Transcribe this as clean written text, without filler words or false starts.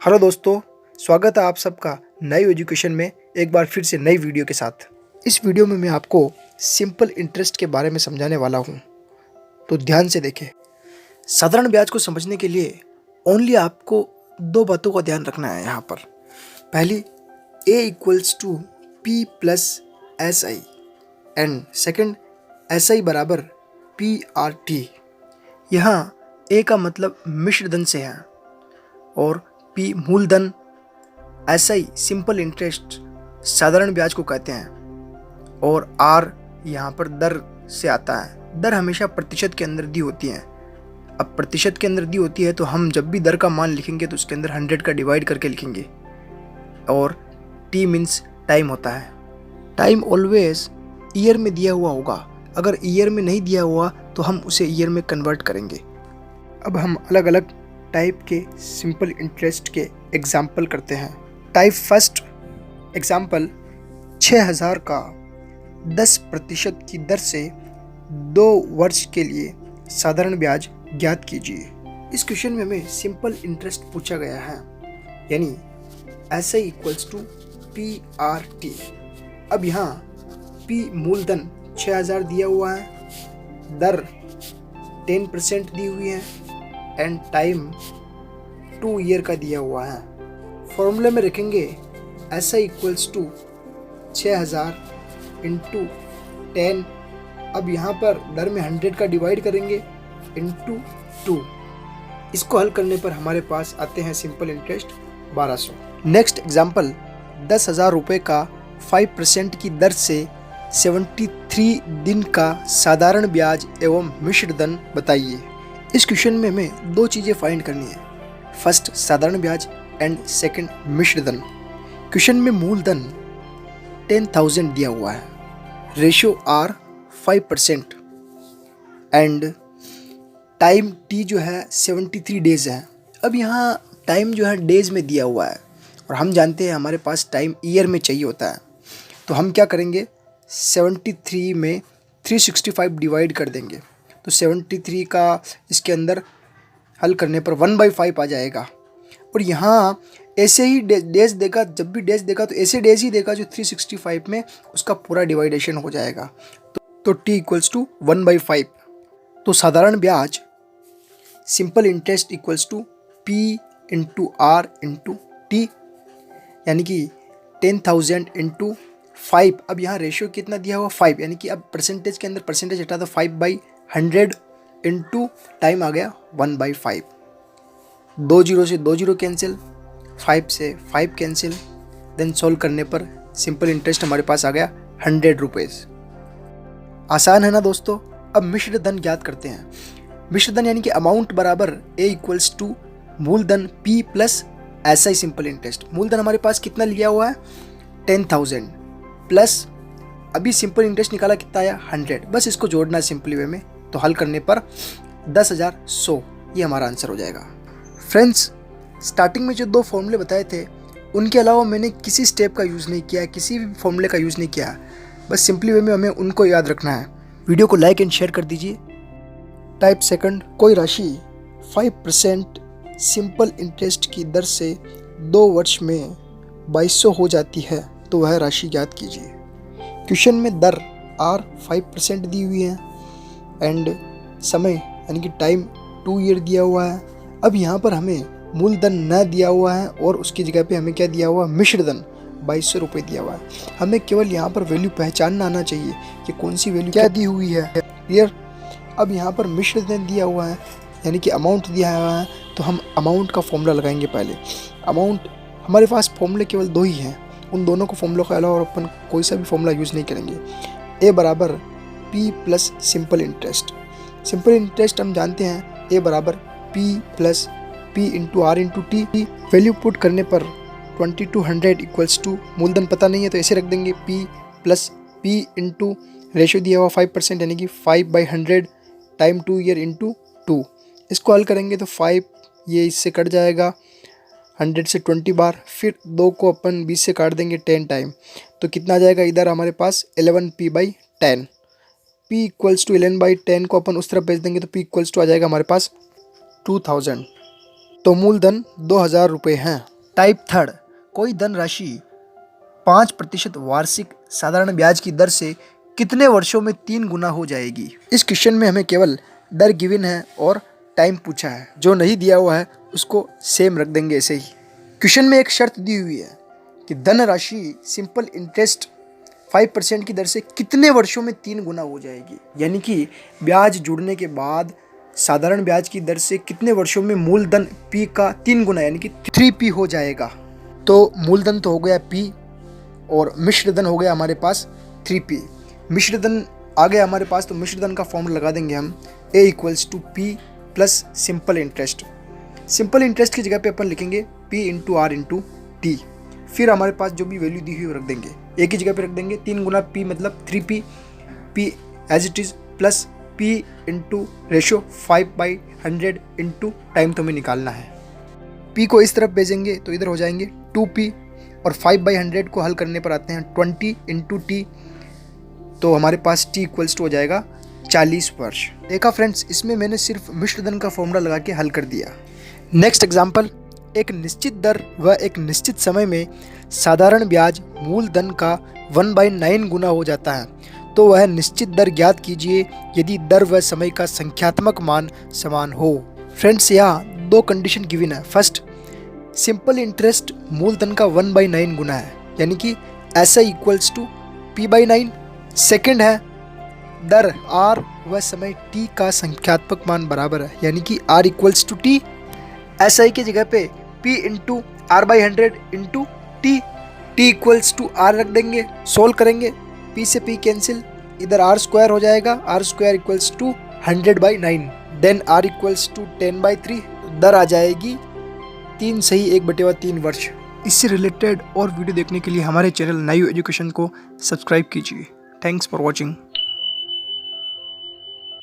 Hello दोस्तों, स्वागत है आप सबका नई एजुकेशन में एक बार फिर से नई वीडियो के साथ। इस वीडियो में मैं आपको सिंपल इंटरेस्ट के बारे में समझाने वाला हूँ, तो ध्यान से देखें। साधारण ब्याज को समझने के लिए ओनली आपको दो बातों का ध्यान रखना है यहाँ पर। पहली, A equals to P plus SI and second SI बराबर PRT। यहाँ A का मतलब मिश्र धन से है और P मूलधन, SI सिंपल इंटरेस्ट साधारण ब्याज को कहते हैं और R यहाँ पर दर से आता है। दर हमेशा प्रतिशत के अंदर दी होती है। अब प्रतिशत के अंदर दी होती है तो हम जब भी दर का मान लिखेंगे तो उसके अंदर 100 का डिवाइड करके लिखेंगे और T मीन्स टाइम होता है। टाइम ऑलवेज ईयर में दिया हुआ होगा। अगर ईयर में नहीं दिया हुआ तो हम उसे ईयर में कन्वर्ट करेंगे। अब हम अलग अलग टाइप के सिंपल इंटरेस्ट के एग्जाम्पल करते हैं। टाइप फर्स्ट एग्जाम्पल, 6000 का 10% की दर से 2 वर्ष के लिए साधारण ब्याज ज्ञात कीजिए। इस क्वेश्चन में हमें सिंपल इंटरेस्ट पूछा गया है, यानी SI इक्वल्स टू PRT। अब यहाँ P मूलधन 6000 दिया हुआ है, दर 10% दी हुई है एंड टाइम 2 ईयर का दिया हुआ है। फॉर्मूले में रखेंगे SI इक्वल्स टू 6000 इंटू 10। अब यहाँ पर दर में 100 का डिवाइड करेंगे इंटू 2। इसको हल करने पर हमारे पास आते हैं सिंपल इंटरेस्ट 1200। नेक्स्ट एग्जाम्पल, 10,000 रुपये का 5% की दर से 73 दिन का साधारण ब्याज एवं मिश्र धन बताइए। इस क्वेश्चन में हमें दो चीज़ें फाइंड करनी है, फर्स्ट साधारण ब्याज एंड सेकंड मिश्र धन। क्वेश्चन में मूलधन 10,000 दिया हुआ है, ratio R 5% and time T जो है 73 डेज है। अब यहाँ टाइम जो है डेज में दिया हुआ है और हम जानते हैं हमारे पास टाइम ईयर में चाहिए होता है, तो हम क्या करेंगे 73 में 365 डिवाइड कर देंगे तो 73 का इसके अंदर हल करने पर 1/5 आ जाएगा। और यहाँ ऐसे ही डेज देगा, जब भी डेज देगा तो ऐसे डेज ही देगा जो 365 में उसका पूरा डिवाइडेशन हो जाएगा। तो T इक्वल्स टू 1/5। तो साधारण ब्याज simple interest equals to P into R into T, यानी कि 10,000 इंटू 5। अब यहाँ रेशियो कितना दिया हुआ 5, यानी कि अब परसेंटेज के अंदर परसेंटेज हटा दो 5/100 इंटू टाइम आ गया 1/5। 2 जीरो से 2 जीरो कैंसिल, 5 से 5 कैंसिल, देन सॉल्व करने पर सिंपल इंटरेस्ट हमारे पास आ गया 100 रुपीज़। आसान है ना दोस्तों। अब मिश्र धन ज्ञात करते हैं। मिश्र धन यानी कि अमाउंट बराबर A इक्वल्स टू मूलधन P plus SI simple interest. मूलधन हमारे पास कितना लिया हुआ है 10,000 प्लस अभी सिंपल इंटरेस्ट निकाला कितना आया 100। बस इसको जोड़ना है सिंपली वे में, तो हल करने पर 10,100 ये हमारा आंसर हो जाएगा। फ्रेंड्स, स्टार्टिंग में जो दो फॉर्मूले बताए थे उनके अलावा मैंने किसी स्टेप का यूज़ नहीं किया, किसी भी फॉर्मूले का यूज़ नहीं किया। बस सिंपली वे में हमें उनको याद रखना है। वीडियो को लाइक एंड शेयर कर दीजिए। टाइप सेकंड, कोई राशि 5% सिंपल इंटरेस्ट की दर से 2 वर्ष में 2200 हो जाती है, तो वह राशि ज्ञात कीजिए। क्वेश्चन में दर R 5% दी हुई है एंड समय यानी कि टाइम 2 ईयर दिया हुआ है। अब यहाँ पर हमें मूलधन न दिया हुआ है और उसकी जगह पे हमें क्या दिया हुआ, मिश्र धन 2200 रुपये दिया हुआ है। हमें केवल यहाँ पर वैल्यू पहचानना आना चाहिए कि कौन सी वैल्यू क्या दी हुई है, क्लियर। अब यहाँ पर मिश्र धन दिया हुआ है यानी कि अमाउंट दिया हुआ है, तो हम अमाउंट का फॉर्मूला लगाएंगे पहले। अमाउंट हमारे पास फॉर्मूले केवल 2 ही हैं, उन दोनों को फॉर्मूला के अलावा अपन कोई सा भी फॉर्मूला यूज़ नहीं करेंगे। A बराबर P plus simple interest. Simple interest हम जानते हैं A बराबर P plus P into R into T। Value put करने पर 2200 इक्वल्स टू, मूलधन पता नहीं है तो ऐसे रख देंगे P plus P into ratio दिया हुआ 5% यानी कि 5/100 टाइम 2 ईयर इंटू 2। इसको हल करेंगे तो 5 ये इससे कट जाएगा 100 से 20 बार, फिर 2 को अपन 20 से काट देंगे 10 टाइम, तो कितना आ जाएगा इधर हमारे पास 11P/10। P इक्वल्स टू 11/10 को अपन उस तरफ भेज देंगे तो P इक्वल्स टू आ जाएगा हमारे पास 2000। तो मूलधन 2000 रुपये हैं। टाइप थर्ड, कोई धनराशि 5% वार्षिक साधारण ब्याज की दर से कितने वर्षों में 3 गुना हो जाएगी। इस क्वेश्चन में हमें केवल दर गिवन है और टाइम पूछा है। जो नहीं दिया हुआ है उसको सेम रख देंगे ऐसे ही। क्वेश्चन में एक शर्त दी हुई है कि धनराशि सिंपल इंटरेस्ट 5% की दर से कितने वर्षों में 3 गुना हो जाएगी, यानी कि ब्याज जुड़ने के बाद साधारण ब्याज की दर से कितने वर्षों में मूलधन P का 3 गुना यानी कि 3P हो जाएगा। तो मूलधन तो हो गया P और मिश्रधन हो गया हमारे पास 3P। मिश्रधन आ गया हमारे पास, तो मिश्रधन का फॉर्मूला लगा देंगे हम A = P plus simple interest. Simple interest की जगह पे अपन लिखेंगे P × R × T। फिर हमारे पास जो भी वैल्यू दी हुई वो रख देंगे, एक ही जगह पे रख देंगे। 3 गुना P मतलब 3P, P as it is plus P × ratio 5/100 × time तो हमें निकालना है। P को इस तरफ भेजेंगे तो इधर हो जाएंगे 2P और 5/100 को हल करने पर आते हैं 20 × T, तो हमारे पास T = हो जाएगा 40 वर्ष। देखा फ्रेंड्स, इसमें मैंने सिर्फ मिश्रधन का फॉर्मूला लगा के हल कर दिया। नेक्स्ट एग्जाम्पल, एक निश्चित दर व एक निश्चित समय में साधारण ब्याज मूलधन का 1/9 गुना हो जाता है, तो वह निश्चित दर ज्ञात कीजिए यदि दर व समय का संख्यात्मक मान समान हो। फ्रेंड्स, यहाँ 2 कंडीशन गिवन है। फर्स्ट, सिंपल इंटरेस्ट मूलधन का 1/9 गुना है, यानी कि SI = P/9। सेकेंड है, दर R व समय T का संख्यात्मक मान बराबर है, यानी कि R = T। SI की जगह पे P × R/100 × T, T = R रख देंगे। सोल्व करेंगे, P से P कैंसिल, इधर R² हो जाएगा, R² = 100/9। देन R = 10/3, दर आ जाएगी 3 सही 1/3 वर्ष। इससे रिलेटेड और वीडियो देखने के लिए हमारे चैनल नायु एजुकेशन को सब्सक्राइब कीजिए। Thanks for watching.